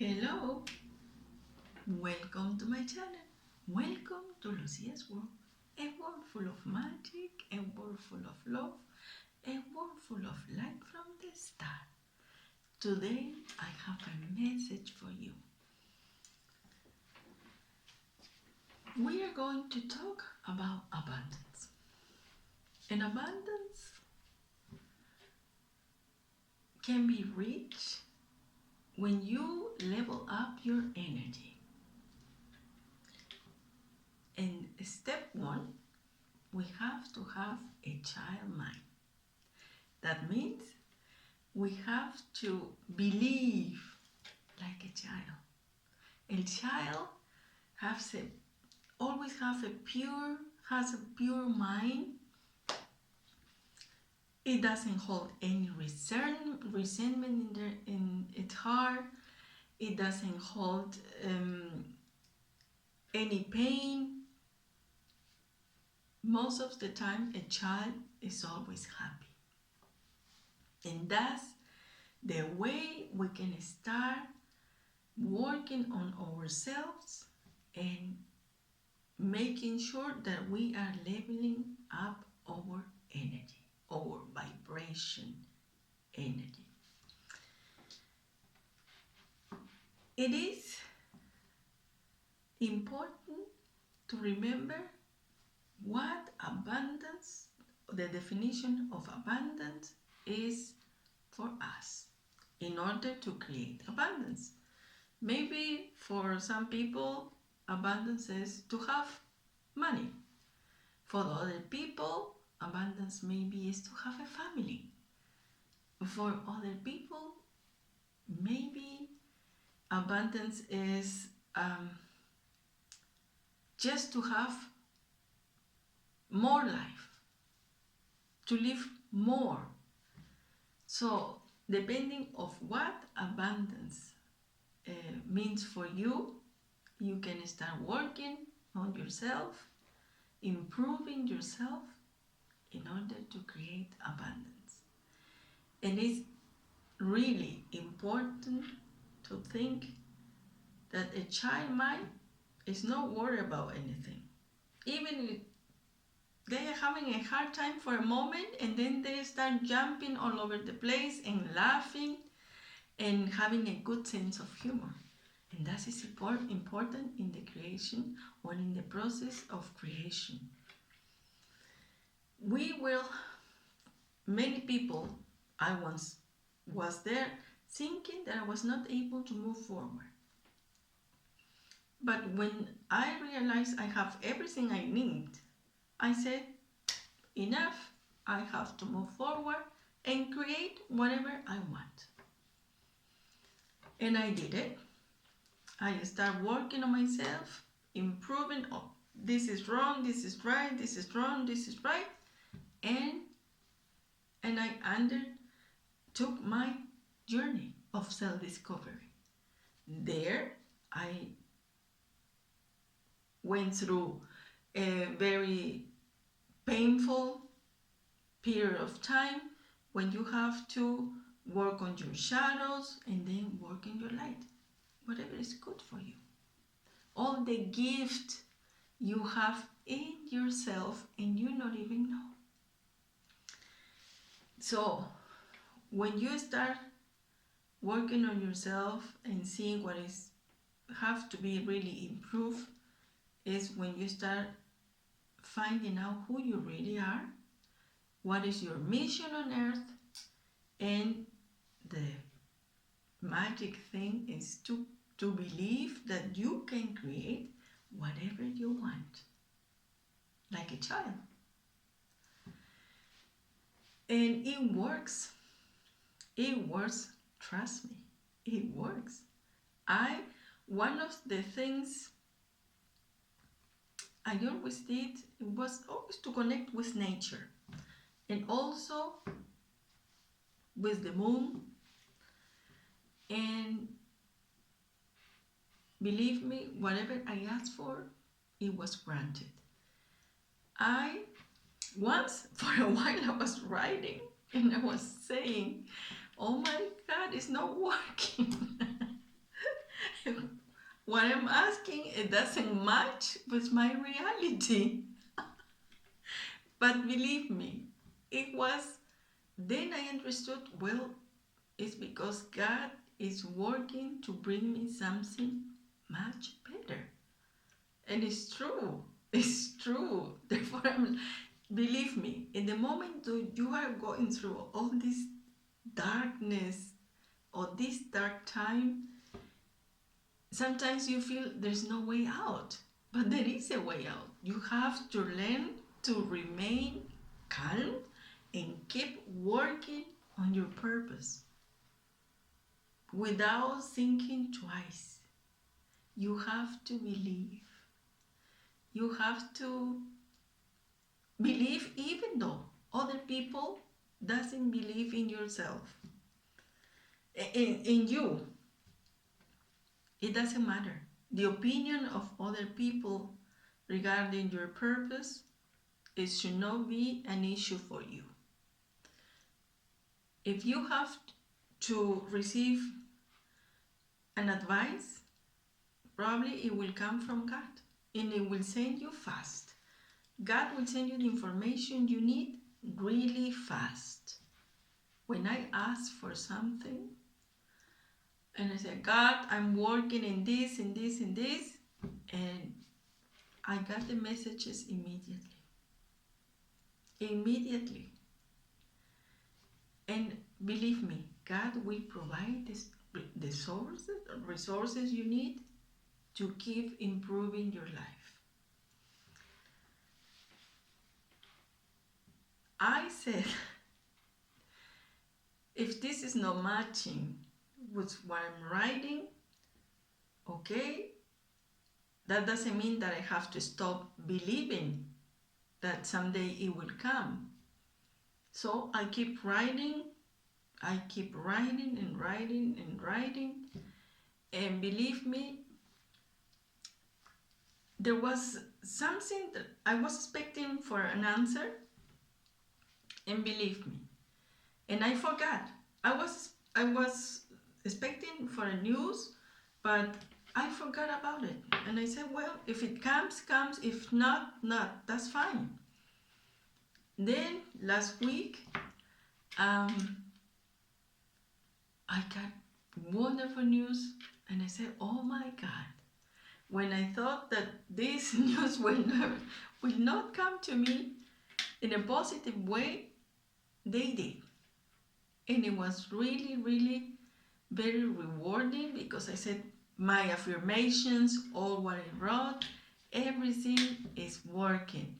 Hello, welcome to my channel. Welcome to Lucia's world. A world full of magic, a world full of love, a world full of light from the start. Today I have a message for you. We are going to talk about abundance. And abundance can be reached when you level up your energy. And step one, we have to have a child mind. That means we have to believe like a child. A child always has a pure mind. It doesn't hold any resentment in its heart. It doesn't hold any pain. Most of the time, a child is always happy. And that's the way we can start working on ourselves and making sure that we are leveling up our energy, our vibration energy. It is important to remember what abundance, the definition of abundance is for us in order to create abundance. Maybe for some people, abundance is to have money. For other people, abundance maybe is to have a family. For other people, maybe abundance is just to have more life, to live more. So depending of what abundance means for you, you can start working on yourself, improving yourself in order to create abundance. And it's really important to think that a child mind is not worried about anything. Even if they are having a hard time for a moment and then they start jumping all over the place and laughing and having a good sense of humor. And that is important in the creation or in the process of creation. Many people, I once was there thinking that I was not able to move forward. But when I realized I have everything I need, I said, enough, I have to move forward and create whatever I want. And I did it. I started working on myself, improving. Oh, this is wrong, this is right, this is wrong, this is right. And I undertook my journey of self-discovery. There, I went through a very painful period of time when you have to work on your shadows and then work in your light. Whatever is good for you. All the gift you have in yourself and you not even know. So when you start working on yourself and seeing what have to be really improved is when you start finding out who you really are, what is your mission on earth, and the magic thing is to believe that you can create whatever you want, like a child. And it works. It works, trust me, it works. One of the things I always did was always to connect with nature and also with the moon. And believe me, whatever I asked for, it was granted. Once, for a while, I was writing and I was saying, oh my God, it's not working. what I'm asking, it doesn't match with my reality. But believe me, it was, then I understood, well, it's because God is working to bring me something much better. And it's true. It's true. Therefore, believe me, in the moment you are going through all this darkness or this dark time, sometimes you feel there's no way out. But there is a way out. You have to learn to remain calm and keep working on your purpose without thinking twice. You have to believe. You have to believe even though other people doesn't believe in yourself, in you. It doesn't matter. The opinion of other people regarding your purpose, it should not be an issue for you. If you have to receive an advice, probably it will come from God and it will send you fast. God will send you the information you need really fast. When I ask for something and I say, God, I'm working in this, in this, in this, and I got the messages immediately. Immediately. And believe me, God will provide the resources you need to keep improving your life. I said, if this is not matching with what I'm writing, okay, that doesn't mean that I have to stop believing that someday it will come. So I keep writing, and writing and writing. And believe me, there was something that I was expecting for an answer, and believe me, and I forgot. I was expecting for a news, but I forgot about it. And I said, well, if it comes, comes. If not, not. That's fine. Then last week, I got wonderful news, and I said, oh my God. When I thought that this news will not come to me in a positive way, they did. And it was really, really very rewarding because I said my affirmations, all what I wrote, everything is working.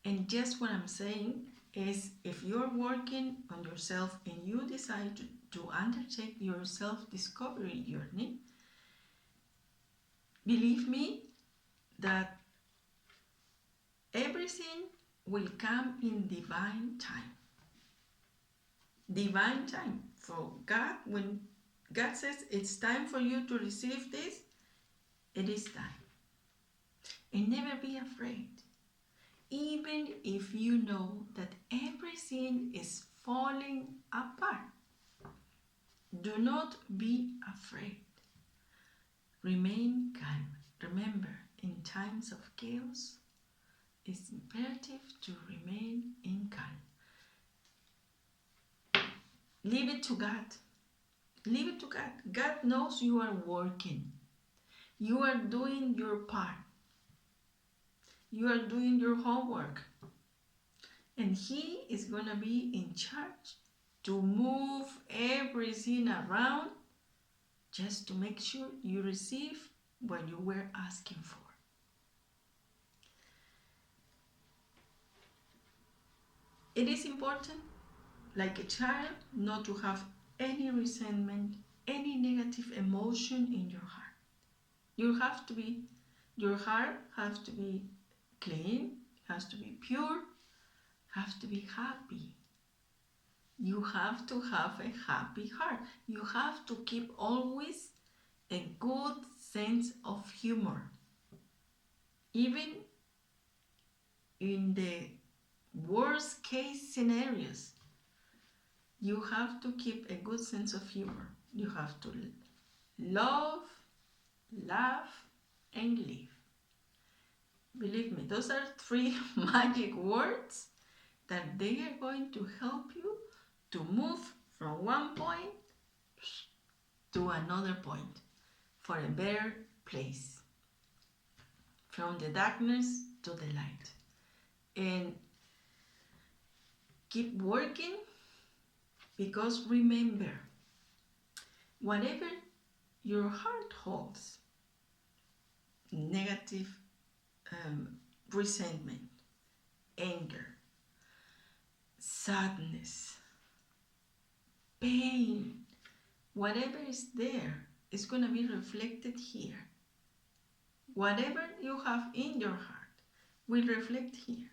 And just what I'm saying is, if you're working on yourself and you decide to undertake your self-discovery journey, believe me that everything will come in divine time. Divine time. For God, when God says it's time for you to receive this, it is time. And never be afraid. Even if you know that everything is falling apart, do not be afraid. Remain calm. Remember, in times of chaos, it's imperative to remain in calm. Leave it to God. Leave it to God. God knows you are working. You are doing your part. You are doing your homework. And He is going to be in charge to move everything around just to make sure you receive what you were asking for. It is important, like a child, not to have any resentment, any negative emotion in your heart. Your heart has to be clean, has to be pure, has to be happy. You have to have a happy heart. You have to keep always a good sense of humor. Even in the worst case scenarios, you have to keep a good sense of humor. You have to love laugh, and live. Believe me, those are 3 magic words that they are going to help you to move from one point to another point for a better place, from the darkness to the light. And keep working, because remember, whatever your heart holds, negative resentment, anger, sadness, pain, whatever is there is going to be reflected here. Whatever you have in your heart will reflect here.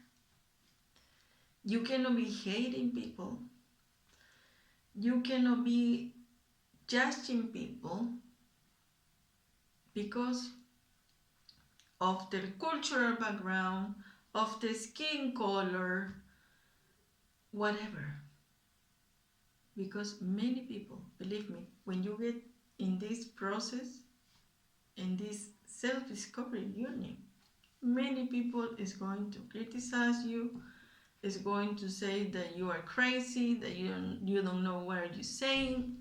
You cannot be hating people. You cannot be judging people because of their cultural background, of the skin color, whatever. Because many people, believe me, when you get in this process, in this self-discovery journey, many people is going to criticize you, is going to say that you are crazy, that you don't know what you're saying,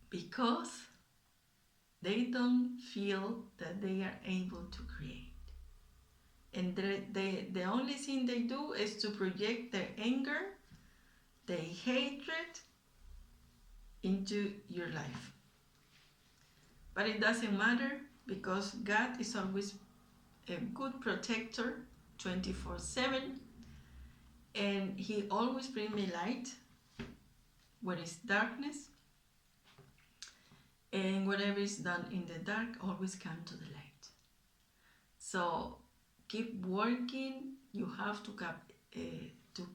because they don't feel that they are able to create. And the only thing they do is to project their anger, their hatred into your life. But it doesn't matter, because God is always a good protector 24/7, and He always brings me light where is darkness, and whatever is done in the dark always comes to the light. So keep working. You have to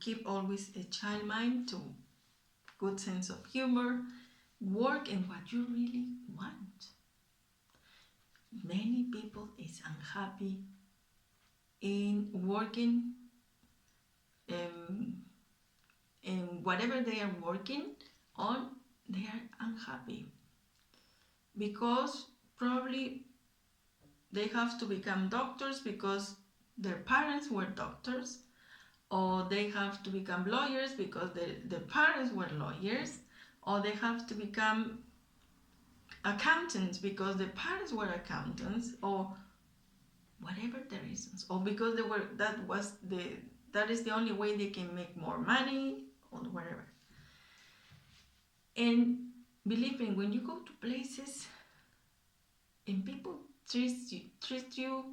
keep always a child mind, to good sense of humor, work in what you really want. Many people is unhappy in working in whatever they are working on. They are unhappy because probably they have to become doctors because their parents were doctors, or they have to become lawyers because their parents were lawyers, or they have to become accountants because their parents were accountants, or whatever the reasons, or because that is the only way they can make more money, or whatever. And believe me, when you go to places and people treat you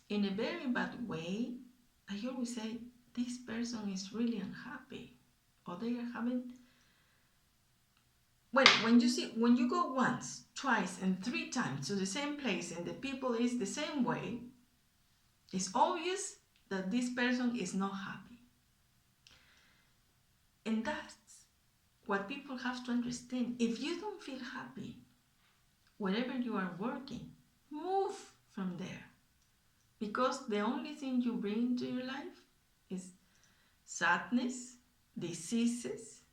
in a very bad way, I always say, this person is really unhappy, or they are having. Well, when you go once, twice, and 3 times to the same place, and the people is the same way, it's obvious that this person is not happy. And that's what people have to understand. If you don't feel happy wherever you are working, move from there. Because the only thing you bring into your life is sadness, diseases,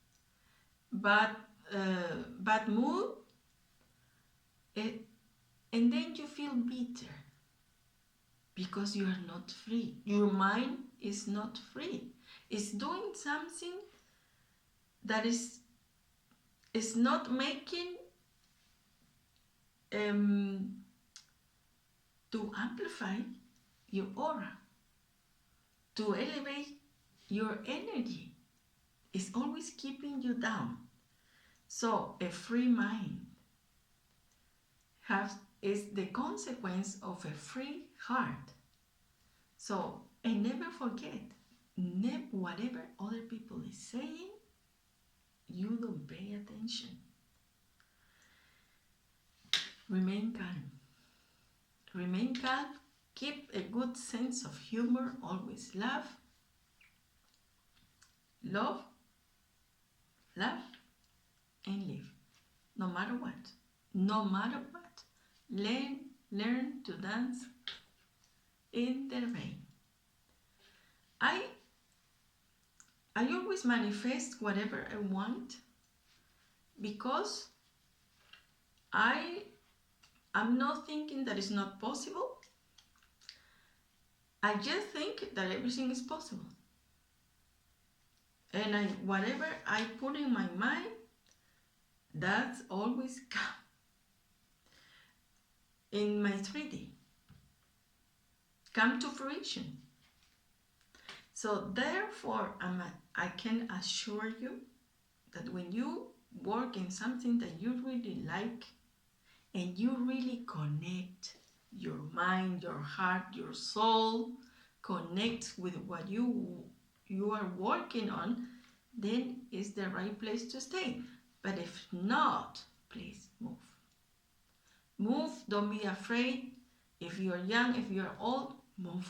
bad mood, and then you feel bitter because you are not free. Your mind is not free. It's doing something that is not making to amplify your aura, to elevate your energy. It's always keeping you down. So a free mind is the consequence of a free heart. So, and never forget, whatever other people is saying, you don't pay attention. Remain calm. Remain calm. Keep a good sense of humor. Always laugh. Love, and live. No matter what. No matter what. Learn to dance in the rain. I always manifest whatever I want because I'm not thinking that it's not possible. I just think that everything is possible. And whatever I put in my mind, that's always come in my 3D, come to fruition. So therefore, I can assure you that when you work in something that you really like and you really connect your mind, your heart, your soul, connect with what you are working on, then it's the right place to stay. But if not, please move. Move, don't be afraid. If you're young, if you're old, move.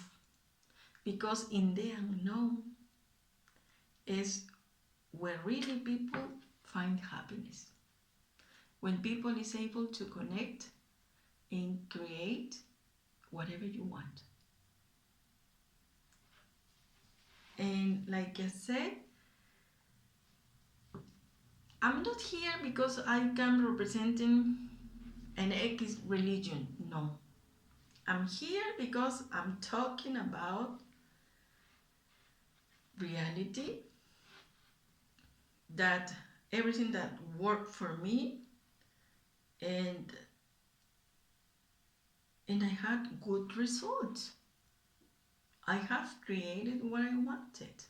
Because in the unknown is where really people find happiness. When people is able to connect and create whatever you want. And like I said, I'm not here because I am representing an X religion. No. I'm here because I'm talking about reality, that everything that worked for me, and I had good results. I have created what I wanted.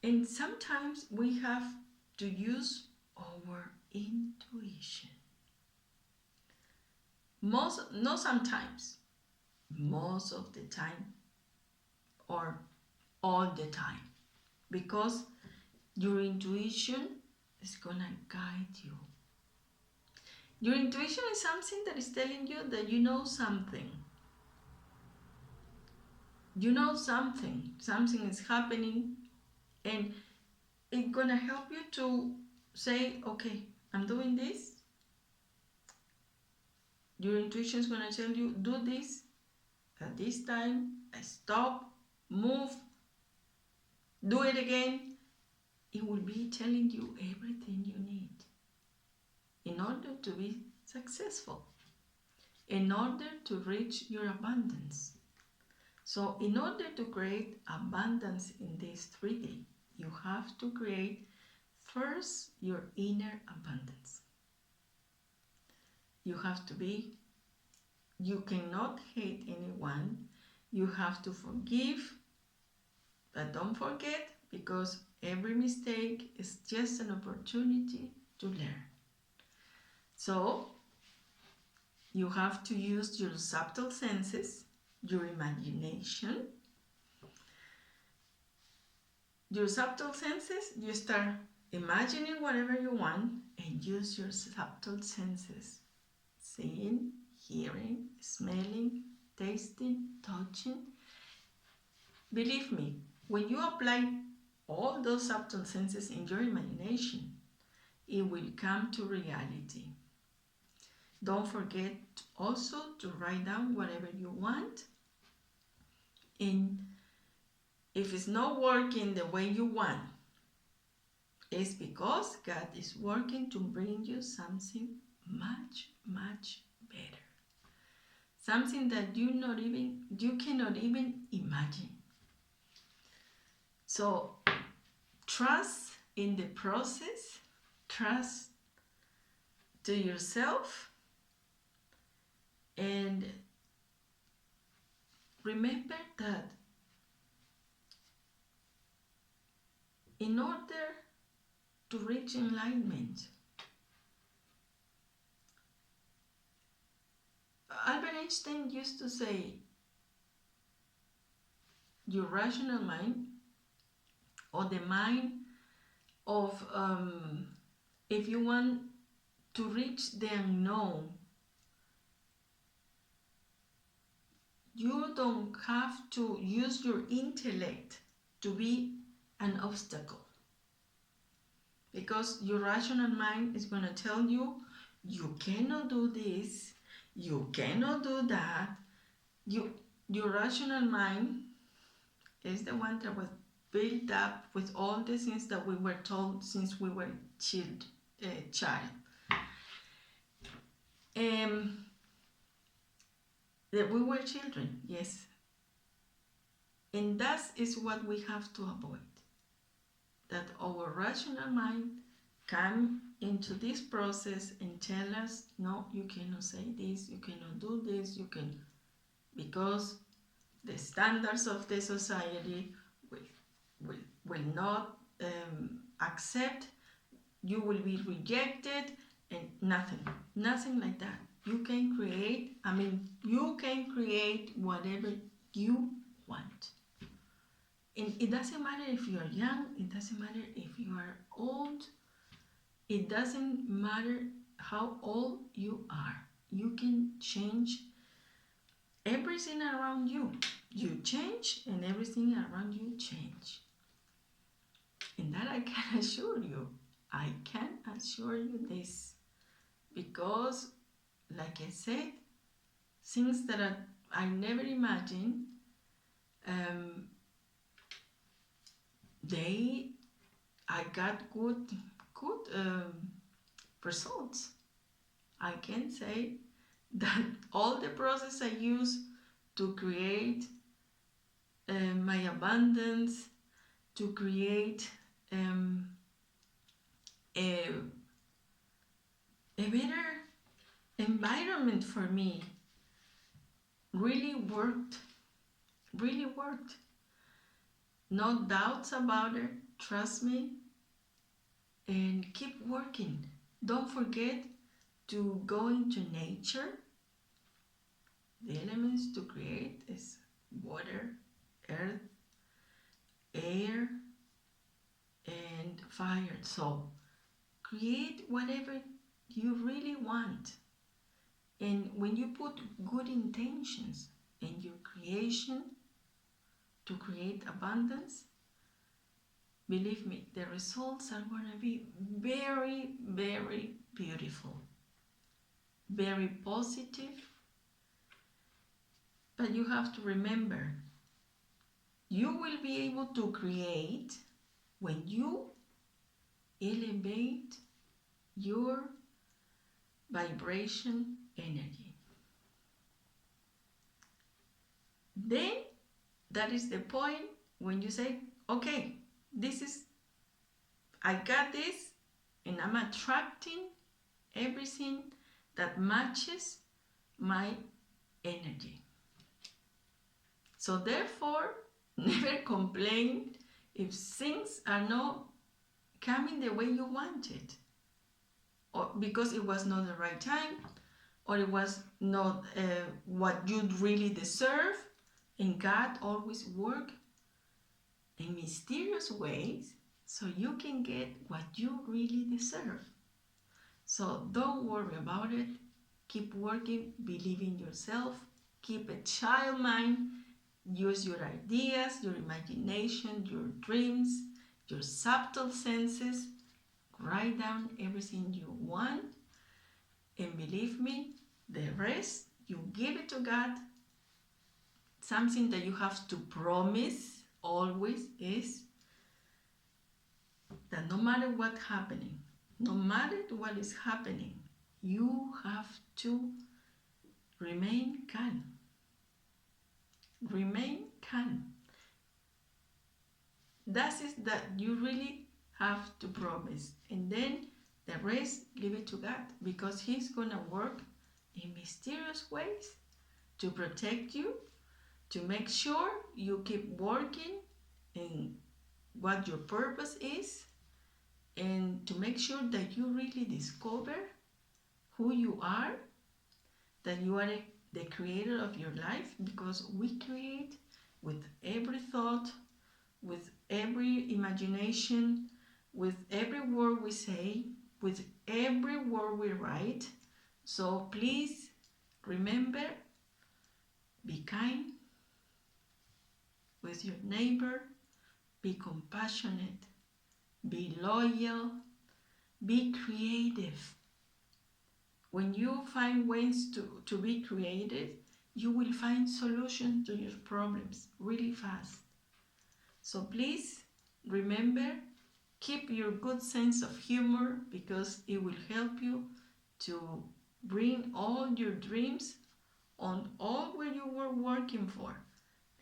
And sometimes we have to use our intuition. Not sometimes, most of the time, or all the time, because your intuition is gonna guide you. Your intuition is something that is telling you that you know something. You know something is happening, and it's gonna help you to say, okay, I'm doing this. Your intuition is gonna tell you, do this at this time, stop, move, do it again. It will be telling you everything you need in order to be successful, in order to reach your abundance. So in order to create abundance in this 3D, you have to create first your inner abundance. You have to be, you cannot hate anyone, you have to forgive, but don't forget, because every mistake is just an opportunity to learn. So you have to use your subtle senses, your imagination. Your subtle senses, you start imagining whatever you want and use your subtle senses. Seeing, hearing, smelling, tasting, touching. Believe me, when you apply all those subtle senses in your imagination, it will come to reality. Don't forget also to write down whatever you want. And if it's not working the way you want, it's because God is working to bring you something much, much better. Something that you cannot even imagine. So trust in the process, trust to yourself, and remember that in order to reach enlightenment, Albert Einstein used to say, your rational mind, or the mind of, if you want to reach the unknown, you don't have to use your intellect to be an obstacle. Because your rational mind is going to tell you, you cannot do this, you cannot do that. Your rational mind is the one that was built up with all the things that we were told since we were children. child. That we were children, yes. And that is what we have to avoid. That our rational mind come into this process and tell us, no, you cannot say this, you cannot do this, you can, because the standards of the society will not accept, you will be rejected, and nothing like that. You can create, you can create whatever you want. And it doesn't matter if you are young, it doesn't matter if you are old, it doesn't matter how old you are. You can change everything around you. You change and everything around you change. And that I can assure you. I can assure you this. Because, like I said, things that I never imagined, I got good results. I can say that all the process I use to create my abundance, to create a better environment for me, really worked. No doubts about it. Trust me, and keep working. Don't forget to go into nature. The elements to create is water, earth, air, and fire. So create whatever you really want. And when you put good intentions in your creation to create abundance, believe me, the results are going to be very, very beautiful, very positive. But you have to remember, you will be able to create when you elevate your vibration energy. Then that is the point when you say, okay, I got this, and I'm attracting everything that matches my energy. So therefore, never complain if things are not coming the way you wanted, or because it was not the right time, or it was not what you really deserve. And God always works in mysterious ways so you can get what you really deserve. So don't worry about it. Keep working, believe in yourself, keep a child mind, use your ideas, your imagination, your dreams, your subtle senses. Write down everything you want, and believe me, the rest, you give it to God. Something that you have to promise always is that no matter what's happening, no matter what is happening, you have to remain calm. Remain calm. That is that you really have to promise. And then the rest, leave it to God, because He's going to work in mysterious ways to protect you, to make sure you keep working in what your purpose is, and to make sure that you really discover who you are, that you are the creator of your life, because we create with every thought, with every imagination, with every word we say, with every word we write. So please remember, be kind with your neighbor, be compassionate, be loyal, be creative. When you find ways to be creative, you will find solutions to your problems really fast. So please remember, keep your good sense of humor, because it will help you to bring all your dreams on all what you were working for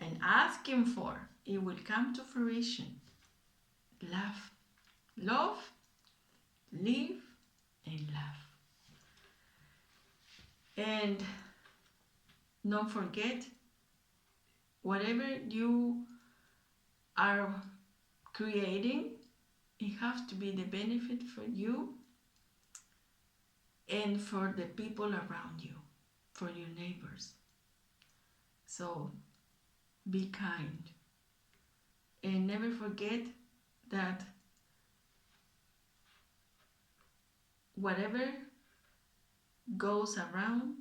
and asking for. It will come to fruition. Laugh, love, live, and laugh. And don't forget, whatever you are creating, it has to be the benefit for you and for the people around you, for your neighbors. So be kind. And never forget that whatever goes around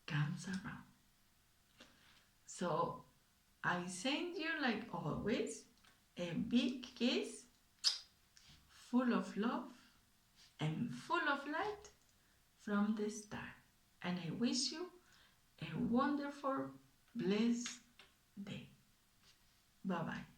comes around. So I send you, like always, a big kiss full of love and full of light from the star. And I wish you a wonderful, blessed day. Bye-bye.